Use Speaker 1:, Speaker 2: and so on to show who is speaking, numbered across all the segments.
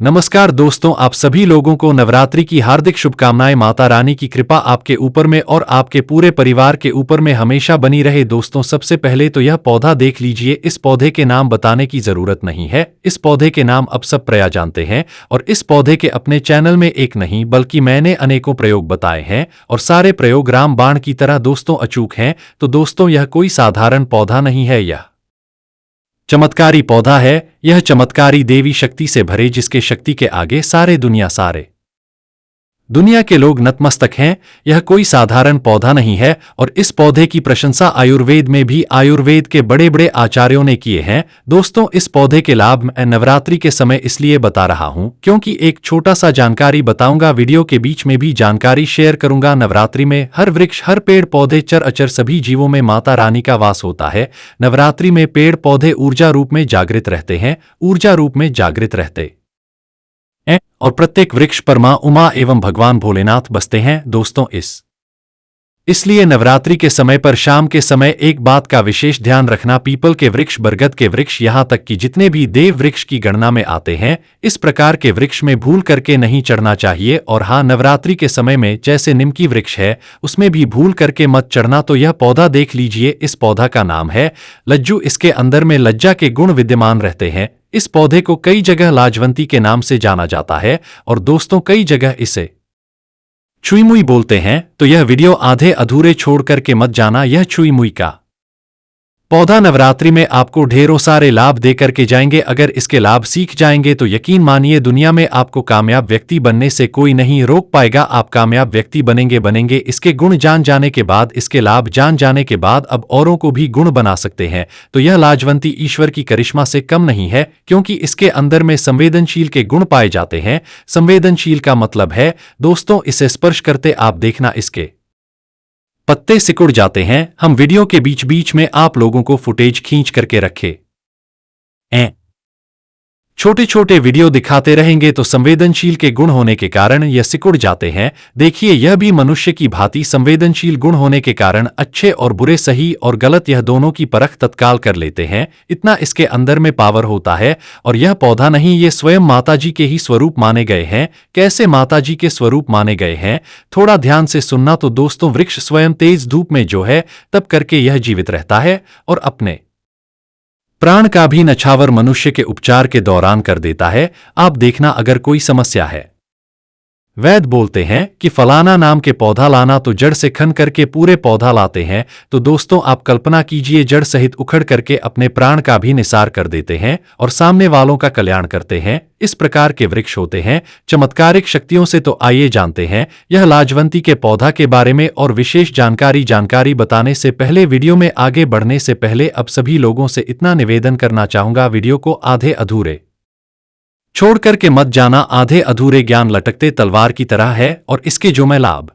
Speaker 1: नमस्कार दोस्तों, आप सभी लोगों को नवरात्रि की हार्दिक शुभकामनाएं। माता रानी की कृपा आपके ऊपर में और आपके पूरे परिवार के ऊपर में हमेशा बनी रहे। दोस्तों, सबसे पहले तो यह पौधा देख लीजिए। इस पौधे के नाम बताने की जरूरत नहीं है, इस पौधे के नाम अब सब प्रया जानते हैं। और इस पौधे के अपने चैनल में एक नहीं बल्कि मैंने अनेकों प्रयोग बताए हैं और सारे प्रयोग राम बाण की तरह दोस्तों अचूक हैं। तो दोस्तों, यह कोई साधारण पौधा नहीं है, यह चमत्कारी पौधा है। यह चमत्कारी देवी शक्ति से भरे, जिसके शक्ति के आगे सारे दुनिया के लोग नतमस्तक हैं। यह कोई साधारण पौधा नहीं है और इस पौधे की प्रशंसा आयुर्वेद में भी आयुर्वेद के बड़े बड़े आचार्यों ने किए हैं। दोस्तों, इस पौधे के लाभ मैं नवरात्रि के समय इसलिए बता रहा हूं क्योंकि एक छोटा सा जानकारी बताऊंगा, वीडियो के बीच में भी जानकारी शेयर करूंगा। नवरात्रि में हर वृक्ष, हर पेड़ पौधे, चर अचर सभी जीवों में माता रानी का वास होता है। नवरात्रि में पेड़ पौधे ऊर्जा रूप में जागृत रहते हैं, ऊर्जा रूप में जागृत रहते और प्रत्येक वृक्ष पर मां उमा एवं भगवान भोलेनाथ बसते हैं। दोस्तों, इसलिए नवरात्रि के समय पर शाम के समय एक बात का विशेष ध्यान रखना, पीपल के वृक्ष, बरगद के वृक्ष, यहां तक कि जितने भी देव वृक्ष की गणना में आते हैं, इस प्रकार के वृक्ष में भूल करके नहीं चढ़ना चाहिए। और हां, नवरात्रि के समय में जैसे नीम की वृक्ष है, उसमें भी भूल करके मत चढ़ना। तो यह पौधा देख लीजिए, इस पौधा का नाम है लज्जू। इसके अंदर में लज्जा के गुण विद्यमान रहते हैं। इस पौधे को कई जगह लाजवंती के नाम से जाना जाता है और दोस्तों कई जगह इसे छुईमुई बोलते हैं। तो यह वीडियो आधे अधूरे छोड़ करके मत जाना। यह छुईमुई का पौधा नवरात्रि में आपको ढेरों सारे लाभ दे करके जाएंगे। अगर इसके लाभ सीख जाएंगे तो यकीन मानिए, दुनिया में आपको कामयाब व्यक्ति बनने से कोई नहीं रोक पाएगा। आप कामयाब व्यक्ति बनेंगे। इसके गुण जान जाने के बाद, इसके लाभ जान जाने के बाद अब औरों को भी गुण बना सकते हैं। तो यह लाजवंती ईश्वर की करिश्मा से कम नहीं है, क्योंकि इसके अंदर में संवेदनशील के गुण पाए जाते हैं। संवेदनशील का मतलब है दोस्तों, इसे स्पर्श करते आप देखना इसके पत्ते सिकुड़ जाते हैं। हम वीडियो के बीच बीच में आप लोगों को फुटेज खींच करके रखे छोटे छोटे वीडियो दिखाते रहेंगे, तो संवेदनशील के गुण होने के कारण यह सिकुड़ जाते हैं। देखिए, यह भी मनुष्य की भांति संवेदनशील गुण होने के कारण अच्छे और बुरे, सही और गलत, यह दोनों की परख तत्काल कर लेते हैं। इतना इसके अंदर में पावर होता है। और यह पौधा नहीं, ये स्वयं माताजी के ही स्वरूप माने गए हैं। कैसे माताजी के स्वरूप माने गए हैं, थोड़ा ध्यान से सुनना। तो दोस्तों, वृक्ष स्वयं तेज धूप में जो है तब करके यह जीवित रहता है और अपने प्राण का भी नछावर मनुष्य के उपचार के दौरान कर देता है। आप देखना, अगर कोई समस्या है, वैद्य बोलते हैं कि फलाना नाम के पौधा लाना, तो जड़ से खन करके पूरे पौधा लाते हैं। तो दोस्तों, आप कल्पना कीजिए, जड़ सहित उखड़ करके अपने प्राण का भी निसार कर देते हैं और सामने वालों का कल्याण करते हैं। इस प्रकार के वृक्ष होते हैं चमत्कारिक शक्तियों से। तो आइए जानते हैं यह लाजवंती के पौधा के बारे में और विशेष जानकारी बताने से पहले, वीडियो में आगे बढ़ने से पहले अब सभी लोगों से इतना निवेदन करना चाहूंगा, वीडियो को आधे अधूरे छोड़ करके मत जाना। आधे अधूरे ज्ञान लटकते तलवार की तरह है और इसके जो मैं लाभ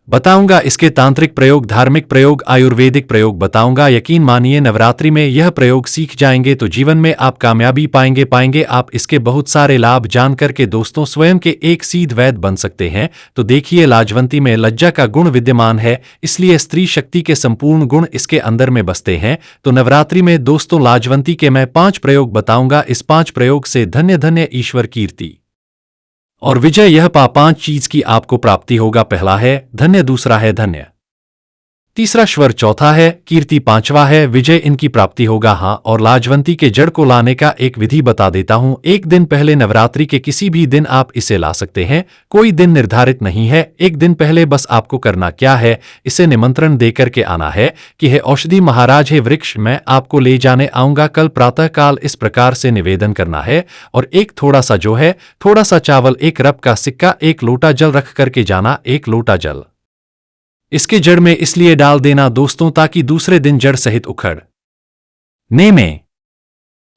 Speaker 1: बताऊंगा, इसके तांत्रिक प्रयोग, धार्मिक प्रयोग, आयुर्वेदिक प्रयोग बताऊंगा। यकीन मानिए, नवरात्रि में यह प्रयोग सीख जाएंगे तो जीवन में आप कामयाबी पाएंगे। आप इसके बहुत सारे लाभ जान करके दोस्तों स्वयं के एक सीध वैद्य बन सकते हैं। तो देखिए, लाजवंती में लज्जा का गुण विद्यमान है, इसलिए स्त्री शक्ति के संपूर्ण गुण इसके अंदर में बसते हैं। तो नवरात्रि में दोस्तों लाजवंती के मैं 5 प्रयोग बताऊंगा। इस 5 प्रयोग से धन्य धन्य ईश्वर कीर्ति और विजय, यह 5 चीज की आपको प्राप्ति होगा। पहला है धन्य, दूसरा है धन्य, तीसरा स्वर, चौथा है कीर्ति, 5वां है विजय, इनकी प्राप्ति होगा। हाँ, और लाजवंती के जड़ को लाने का एक विधि बता देता हूं। एक दिन पहले, नवरात्रि के किसी भी दिन आप इसे ला सकते हैं, कोई दिन निर्धारित नहीं है। एक दिन पहले बस आपको करना क्या है, इसे निमंत्रण देकर के आना है कि हे औषधि महाराज, हे वृक्ष, मैं आपको ले जाने आऊंगा कल प्रातः काल। इस प्रकार से निवेदन करना है और एक थोड़ा सा जो है, थोड़ा सा चावल, 1 रप का सिक्का, 1 लोटा जल रख करके जाना। 1 लोटा जल इसके जड़ में इसलिए डाल देना दोस्तों, ताकि दूसरे दिन जड़ सहित उखड़ने में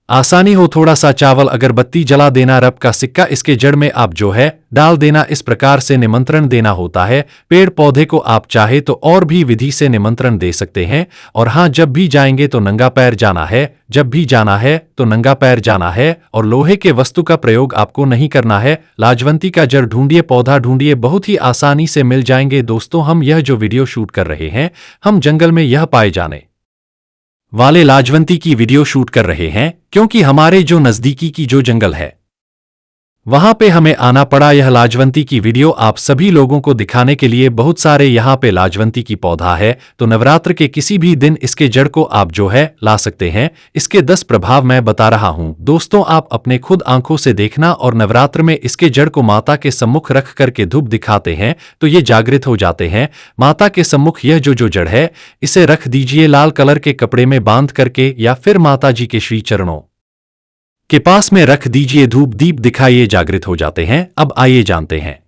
Speaker 1: आसानी हो। थोड़ा सा चावल, अगरबत्ती जला देना, रब का सिक्का इसके जड़ में आप जो है डाल देना। इस प्रकार से निमंत्रण देना होता है। पेड़ पौधे को आप चाहे तो और भी विधि से निमंत्रण दे सकते हैं। और हां, जब भी जाएंगे तो नंगा पैर जाना है, जब भी जाना है तो नंगा पैर जाना है और लोहे के वस्तु का प्रयोग आपको नहीं करना है। लाजवंती का जड़ ढूंढिए, पौधा ढूंढिए, बहुत ही आसानी से मिल जाएंगे। दोस्तों, हम यह जो वीडियो शूट कर रहे हैं, हम जंगल में यह पाए जाने वाले लाजवंती की वीडियो शूट कर रहे हैं, क्योंकि हमारे जो नजदीकी की जो जंगल है वहां पे हमें आना पड़ा यह लाजवंती की वीडियो आप सभी लोगों को दिखाने के लिए। बहुत सारे यहाँ पे लाजवंती की पौधा है, तो नवरात्र के किसी भी दिन इसके जड़ को आप जो है ला सकते हैं। इसके 10 प्रभाव मैं बता रहा हूं दोस्तों, आप अपने खुद आंखों से देखना। और नवरात्र में इसके जड़ को माता के सम्मुख रख करके धूप दिखाते हैं तो ये जागृत हो जाते हैं। माता के सम्मुख यह जो जड़ है इसे रख दीजिए लाल कलर के कपड़े में बांध करके, या फिर माता जी के श्री चरणों के पास में रख दीजिए। धूप दीप दिखाइए, जागृत हो जाते हैं। अब आइए जानते हैं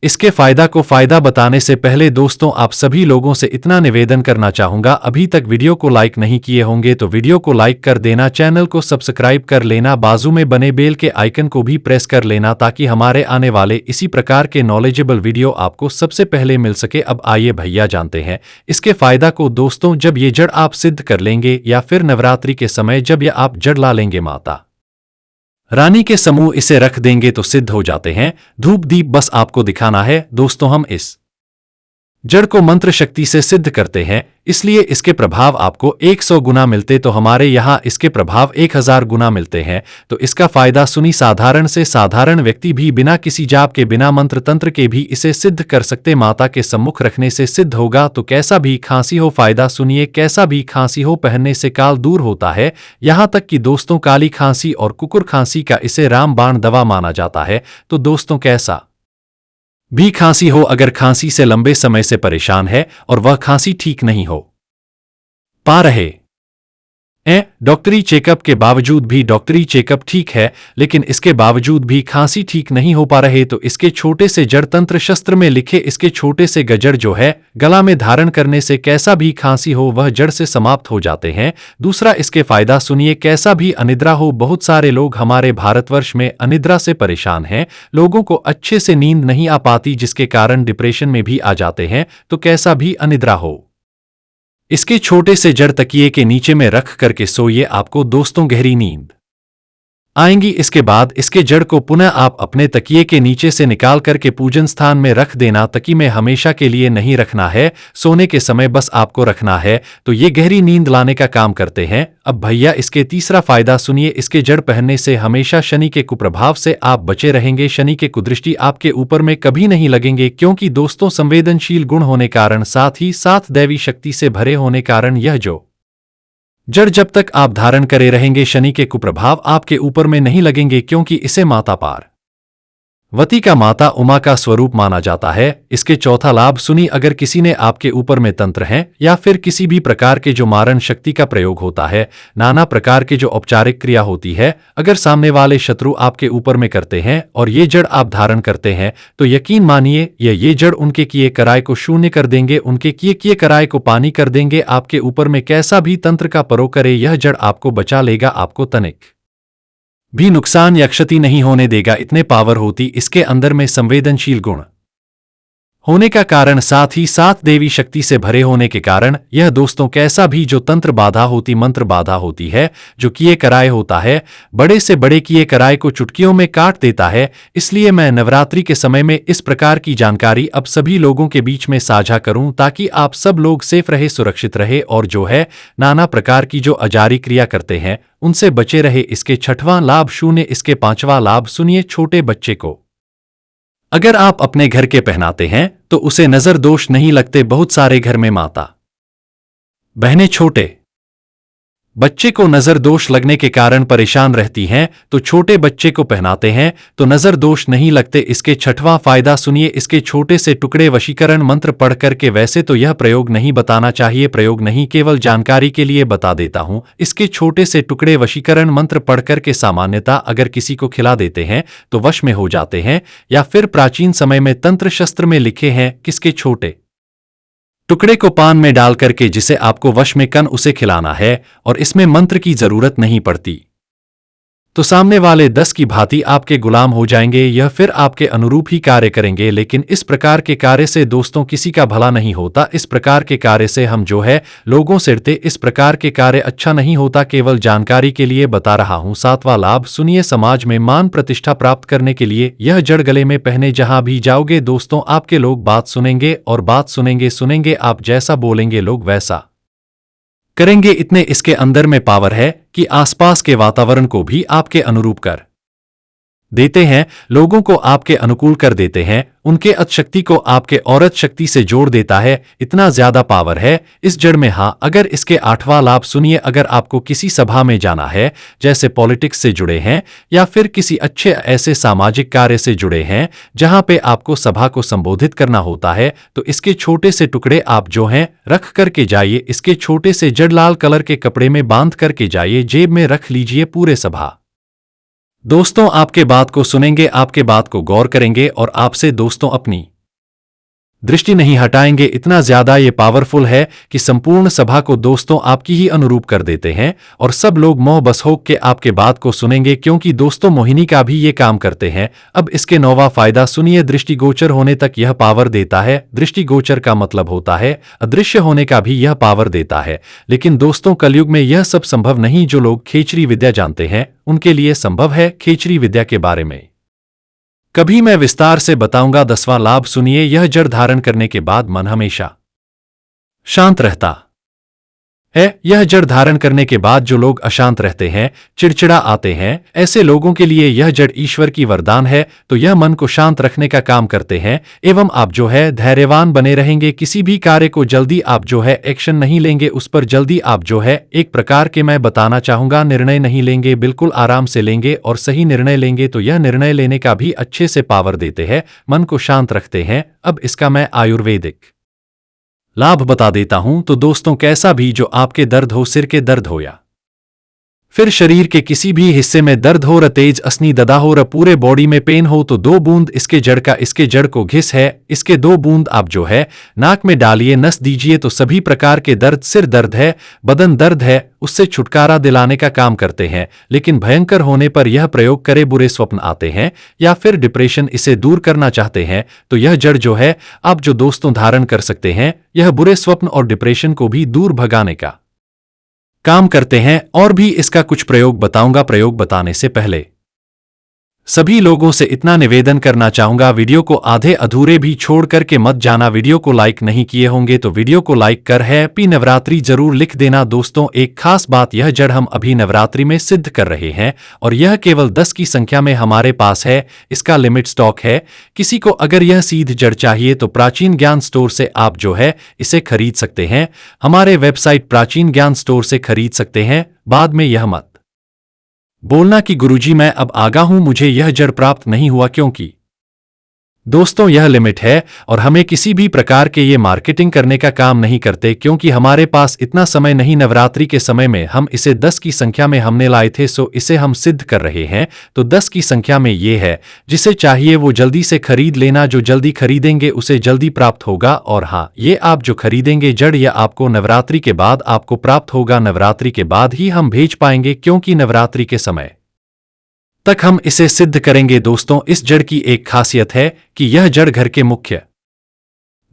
Speaker 1: इसके फायदा बताने से पहले दोस्तों आप सभी लोगों से इतना निवेदन करना चाहूंगा, अभी तक वीडियो को लाइक नहीं किए होंगे तो वीडियो को लाइक कर देना, चैनल को सब्सक्राइब कर लेना, बाजू में बने बेल के आइकन को भी प्रेस कर लेना ताकि हमारे आने वाले इसी प्रकार के नॉलेजेबल वीडियो आपको सबसे पहले मिल सके। अब आइए भैया जानते हैं इसके फायदा को दोस्तों। जब ये जड़ आप सिद्ध कर लेंगे या फिर नवरात्रि के समय जब ये आप जड़ ला लेंगे माता रानी के समूह इसे रख देंगे तो सिद्ध हो जाते हैं। धूप दीप बस आपको दिखाना है दोस्तों। हम इस जड़ को मंत्र शक्ति से सिद्ध करते हैं, इसलिए इसके प्रभाव आपको 100 गुना मिलते तो हमारे यहाँ इसके प्रभाव 1000 गुना मिलते हैं। तो इसका फायदा सुनी साधारण से साधारण व्यक्ति भी बिना किसी जाप के बिना मंत्र तंत्र के भी इसे सिद्ध कर सकते। माता के सम्मुख रखने से सिद्ध होगा। तो कैसा भी खांसी हो, फायदा सुनिए, कैसा भी खांसी हो पहनने से काल दूर होता है। यहाँ तक कि दोस्तों काली खांसी और कुकुर खांसी का इसे रामबाण दवा माना जाता है। तो दोस्तों कैसा भी खांसी हो, अगर खांसी से लंबे समय से परेशान है और वह खांसी ठीक नहीं हो पा रहे डॉक्टरी चेकअप के बावजूद भी डॉक्टरी चेकअप ठीक है लेकिन इसके बावजूद भी खांसी ठीक नहीं हो पा रहे, तो इसके छोटे से जड़ तंत्र शस्त्र में लिखे इसके छोटे से गजड़ जो है गला में धारण करने से कैसा भी खांसी हो वह जड़ से समाप्त हो जाते हैं। दूसरा इसके फायदा सुनिए, कैसा भी अनिद्रा हो, बहुत सारे लोग हमारे भारतवर्ष में अनिद्रा से परेशान हैं, लोगों को अच्छे से नींद नहीं आ पाती जिसके कारण डिप्रेशन में भी आ जाते हैं। तो कैसा भी अनिद्रा हो इसके छोटे से जड़ तकिए के नीचे में रख करके सोइए, आपको दोस्तों गहरी नींद आएंगी। इसके बाद इसके जड़ को पुनः आप अपने तकिए के नीचे से निकाल करके पूजन स्थान में रख देना। तकी में हमेशा के लिए नहीं रखना है, सोने के समय बस आपको रखना है, तो ये गहरी नींद लाने का काम करते हैं। अब भैया इसके तीसरा फायदा सुनिए, इसके जड़ पहनने से हमेशा शनि के कुप्रभाव से आप बचे रहेंगे। शनि के कुदृष्टि आपके ऊपर में कभी नहीं लगेंगे, क्योंकि दोस्तों संवेदनशील गुण होने कारण साथ ही साथ दैवी शक्ति से भरे होने कारण यह जो जड़ जब तक आप धारण करे रहेंगे शनि के कुप्रभाव आपके ऊपर में नहीं लगेंगे, क्योंकि इसे माता पार्वती का माता उमा का स्वरूप माना जाता है। इसके चौथा लाभ सुनी, अगर किसी ने आपके ऊपर में तंत्र हैं या फिर किसी भी प्रकार के जो मारण शक्ति का प्रयोग होता है, नाना प्रकार के जो औपचारिक क्रिया होती है, अगर सामने वाले शत्रु आपके ऊपर में करते हैं और ये जड़ आप धारण करते हैं तो यकीन मानिए ये जड़ उनके किए कराय को शून्य कर देंगे, उनके किए कराय को पानी कर देंगे। आपके ऊपर में कैसा भी तंत्र का प्रयोग करे यह जड़ आपको बचा लेगा, आपको तनिक भी नुकसान या क्षति नहीं होने देगा। इतने पावर होती इसके अंदर में संवेदनशील गुण होने का कारण, साथ ही साथ देवी शक्ति से भरे होने के कारण यह दोस्तों कैसा भी जो तंत्र बाधा होती, मंत्र बाधा होती है, जो किए कराय होता है, बड़े से बड़े किए कराय को चुटकियों में काट देता है। इसलिए मैं नवरात्रि के समय में इस प्रकार की जानकारी अब सभी लोगों के बीच में साझा करूं ताकि आप सब लोग सेफ रहे, सुरक्षित रहे और जो है नाना प्रकार की जो अजारी क्रिया करते हैं उनसे बचे रहे। इसके छठवां लाभ शून्य, इसके पांचवा लाभ सुनिए, छोटे बच्चे को अगर आप अपने घर के पहनाते हैं तो उसे नजर दोष नहीं लगते। बहुत सारे घर में माता बहनें छोटे बच्चे को नजर दोष लगने के कारण परेशान रहती हैं, तो छोटे बच्चे को पहनाते हैं तो नजर दोष नहीं लगते। इसके छठवां फायदा सुनिए, इसके छोटे से टुकड़े वशीकरण मंत्र पढ़ करके, वैसे तो यह प्रयोग नहीं बताना चाहिए, प्रयोग नहीं, केवल जानकारी के लिए बता देता हूं। इसके छोटे से टुकड़े वशीकरण मंत्र पढ़ करके सामान्यता अगर किसी को खिला देते हैं तो वश में हो जाते हैं, या फिर प्राचीन समय में तंत्र शस्त्र में लिखे हैं किसके छोटे टुकड़े को पान में डाल करके जिसे आपको वश में कन उसे खिलाना है, और इसमें मंत्र की जरूरत नहीं पड़ती, तो सामने वाले 10 की भांति आपके गुलाम हो जाएंगे, यह फिर आपके अनुरूप ही कार्य करेंगे। लेकिन इस प्रकार के कार्य से दोस्तों किसी का भला नहीं होता, इस प्रकार के कार्य से हम जो है लोगों से डरते, इस प्रकार के कार्य अच्छा नहीं होता, केवल जानकारी के लिए बता रहा हूं। सातवां लाभ सुनिए, समाज में मान प्रतिष्ठा प्राप्त करने के लिए यह जड़ गले में पहने जहां भी जाओगे दोस्तों आपके लोग बात सुनेंगे, और बात सुनेंगे आप जैसा बोलेंगे लोग वैसा करेंगे। इतने इसके अंदर में पावर है कि आसपास के वातावरण को भी आपके अनुरूप कर देते हैं, लोगों को आपके अनुकूल कर देते हैं, उनके अतशक्ति को आपके औरत शक्ति से जोड़ देता है। इतना ज्यादा पावर है इस जड़ में। हाँ, अगर इसके 8वां लाभ सुनिए, अगर आपको किसी सभा में जाना है, जैसे पॉलिटिक्स से जुड़े हैं या फिर किसी अच्छे ऐसे सामाजिक कार्य से जुड़े हैं जहां पे आपको सभा को संबोधित करना होता है, तो इसके छोटे से टुकड़े आप जो हैं रख करके जाइए। इसके छोटे से जड़ लाल कलर के कपड़े में बांध करके जाइए, जेब में रख लीजिए पूरे सभा। दोस्तों आपके बात को सुनेंगे, आपके बात को गौर करेंगे और आपसे दोस्तों अपनी दृष्टि नहीं हटाएंगे। इतना ज्यादा ये पावरफुल है कि संपूर्ण सभा को दोस्तों आपकी ही अनुरूप कर देते हैं और सब लोग मोह बस हो के आपके बात को सुनेंगे, क्योंकि दोस्तों मोहिनी का भी ये काम करते हैं। अब इसके 9वां फायदा सुनिए, दृष्टिगोचर होने तक यह पावर देता है। दृष्टिगोचर का मतलब होता है अदृश्य होने का भी यह पावर देता है। लेकिन दोस्तों कलयुग में यह सब संभव नहीं। जो लोग खेचरी विद्या जानते हैं उनके लिए संभव है। खेचरी विद्या के बारे में कभी मैं विस्तार से बताऊंगा। 10वां लाभ सुनिए, यह जड़ धारण करने के बाद मन हमेशा शांत रहता है। यह जड़ धारण करने के बाद जो लोग अशांत रहते हैं, चिड़चिड़ा आते हैं, ऐसे लोगों के लिए यह जड़ ईश्वर की वरदान है। तो यह मन को शांत रखने का काम करते हैं एवं आप जो है धैर्यवान बने रहेंगे। किसी भी कार्य को जल्दी आप जो है एक्शन नहीं लेंगे, उस पर जल्दी आप जो है एक प्रकार के मैं बताना चाहूंगा निर्णय नहीं लेंगे, बिल्कुल आराम से लेंगे और सही निर्णय लेंगे। तो यह निर्णय लेने का भी अच्छे से पावर देते हैं, मन को शांत रखते हैं। अब इसका मैं आयुर्वेदिक लाभ बता देता हूं। तो दोस्तों कैसा भी जो आपके दर्द हो, सिर के दर्द हो या फिर शरीर के किसी भी हिस्से में दर्द हो, तेज असनी ददा हो, पूरे बॉडी में पेन हो, तो 2 बूंद इसके जड़ का, इसके जड़ को घिस है, इसके 2 बूंद आप जो है नाक में डालिए, नस दीजिए। तो सभी प्रकार के दर्द, सिर दर्द है, बदन दर्द है, उससे छुटकारा दिलाने का काम करते हैं। लेकिन भयंकर होने पर यह प्रयोग करे, बुरे स्वप्न आते हैं या फिर डिप्रेशन, इसे दूर करना चाहते हैं तो यह जड़ जो है आप जो दोस्तों धारण कर सकते हैं। यह बुरे स्वप्न और डिप्रेशन को भी दूर भगाने का काम करते हैं। और भी इसका कुछ प्रयोग बताऊंगा। प्रयोग बताने से पहले सभी लोगों से इतना निवेदन करना चाहूंगा, वीडियो को आधे अधूरे भी छोड़ करके मत जाना। वीडियो को लाइक नहीं किए होंगे तो वीडियो को लाइक कर हैप्पी नवरात्रि जरूर लिख देना। दोस्तों एक खास बात, यह जड़ हम अभी नवरात्रि में सिद्ध कर रहे हैं और यह केवल 10 की संख्या में हमारे पास है। इसका लिमिट स्टॉक है। किसी को अगर यह सीध जड़ चाहिए तो प्राचीन ज्ञान स्टोर से आप जो है इसे खरीद सकते हैं। हमारे वेबसाइट प्राचीन ज्ञान स्टोर से खरीद सकते हैं। बाद में यह मत बोलना कि गुरुजी मैं अब आगा हूं, मुझे यह जड़ प्राप्त नहीं हुआ, क्योंकि दोस्तों यह लिमिट है और हमें किसी भी प्रकार के ये मार्केटिंग करने का काम नहीं करते, क्योंकि हमारे पास इतना समय नहीं। नवरात्रि के समय में हम इसे 10 की संख्या में हमने लाए थे, सो इसे हम सिद्ध कर रहे हैं। तो 10 की संख्या में ये है, जिसे चाहिए वो जल्दी से खरीद लेना। जो जल्दी खरीदेंगे उसे जल्दी प्राप्त होगा। और हाँ, ये आप जो खरीदेंगे जड़, यह आपको नवरात्रि के बाद आपको प्राप्त होगा। नवरात्रि के बाद ही हम भेज पाएंगे, क्योंकि नवरात्रि के समय तक हम इसे सिद्ध करेंगे। दोस्तों इस जड़ की एक खासियत है कि यह जड़ घर के मुख्य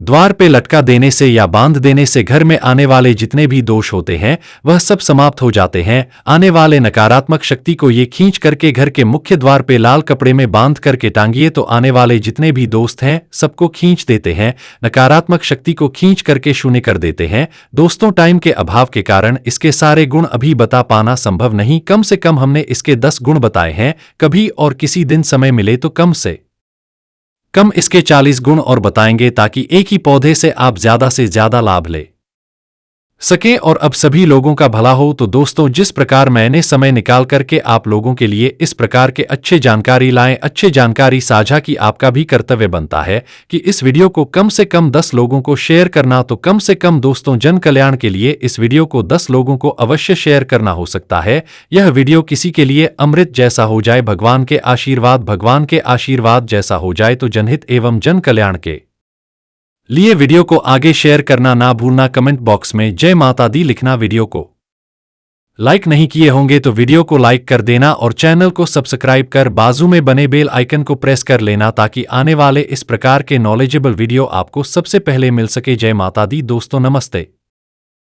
Speaker 1: द्वार पे लटका देने से या बांध देने से घर में आने वाले जितने भी दोष होते हैं वह सब समाप्त हो जाते हैं। आने वाले नकारात्मक शक्ति को ये खींच करके घर के मुख्य द्वार पे लाल कपड़े में बांध करके टांगिए, तो आने वाले जितने भी दोस्त हैं सबको खींच देते हैं, नकारात्मक शक्ति को खींच करके शून्य कर देते हैं। दोस्तों टाइम के अभाव के कारण इसके सारे गुण अभी बता पाना संभव नहीं। कम से कम हमने इसके 10 गुण बताए हैं। कभी और किसी दिन समय मिले तो कम से कम इसके 40 गुण और बताएंगे, ताकि एक ही पौधे से आप ज्यादा से ज्यादा लाभ ले सके और अब सभी लोगों का भला हो। तो दोस्तों जिस प्रकार मैंने समय निकाल करके आप लोगों के लिए इस प्रकार के अच्छे जानकारी लाएं, अच्छे जानकारी साझा की, आपका भी कर्तव्य बनता है कि इस वीडियो को कम से कम 10 लोगों को शेयर करना। तो कम से कम दोस्तों जन कल्याण के लिए इस वीडियो को 10 लोगों को अवश्य शेयर करना हो सकता है। यह वीडियो किसी के लिए अमृत जैसा हो जाए, भगवान के आशीर्वाद जैसा हो जाए। तो जनहित एवं जन कल्याण के लिए वीडियो को आगे शेयर करना ना भूलना। कमेंट बॉक्स में जय माता दी लिखना। वीडियो को लाइक नहीं किए होंगे तो वीडियो को लाइक कर देना और चैनल को सब्सक्राइब कर बाजू में बने बेल आइकन को प्रेस कर लेना, ताकि आने वाले इस प्रकार के नॉलेजेबल वीडियो आपको सबसे पहले मिल सके। जय माता दी दोस्तों, नमस्ते।